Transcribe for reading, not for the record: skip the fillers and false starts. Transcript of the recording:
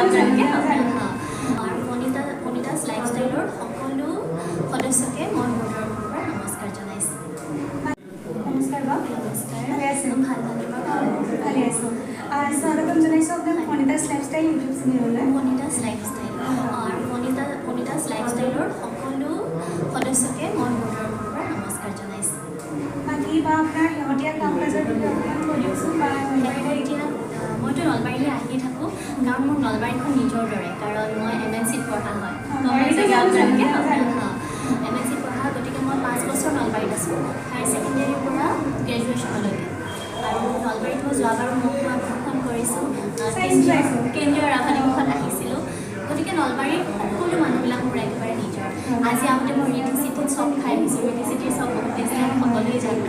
আপোনালোকে আৰু বনিতাছ লাইফষ্টাইলৰ সকলো সদস্যকে মই মোৰ তৰফৰ পৰা নমস্কাৰ জনাইছোঁ। নমস্কাৰ বা নমস্কাৰ। ভালে আছে? ভাল ভালে আছোঁ। স্বাগতম জনাইছোঁ আপোনাক বনিতাছ লাইফষ্টাইল ইউটিউব চেনেললৈ। বনিতাছ লাইফষ্টাইল আৰু বনিতাছ লাইফষ্টাইলৰ সকলো সদস্যকে মই মোৰ তৰফৰ পৰা নমস্কাৰ জনাইছোঁ। বাকী বা আপোনাৰ শেহতীয়া কাম কাজৰ বিষয়ে অকণমান কৈ দিয়কচোন বা এতিয়া মইতো নলবাৰীলৈ আহিয়ে থাকোঁ, কাৰণ মোৰ নলবাৰীখন নিজৰ দৰে, কাৰণ মই MNCত পঢ়া হয়। MNCত পঢ়া, গতিকে মই 5 বছৰ নলবাৰীত আছোঁ, হায়াৰ ছেকেণ্ডেৰীৰ পৰা গ্ৰেজুৱেশ্যনলৈকে। আৰু নলবাৰীত মই যোৱাবাৰো মুখাংকন কৰিছোঁ, কেন্দ্ৰীয় ৰাভানিমুখত আহিছিলোঁ। গতিকে নলবাৰীৰ সকলো মানুহবিলাক মোৰ একেবাৰে নিজৰ। আজি আহোঁতে মই ৰিধি চিটিত চব খাই আহিছোঁ, ৰিধি চিটিৰ চব বহুত টেষ্টি, সকলোৱে জানো।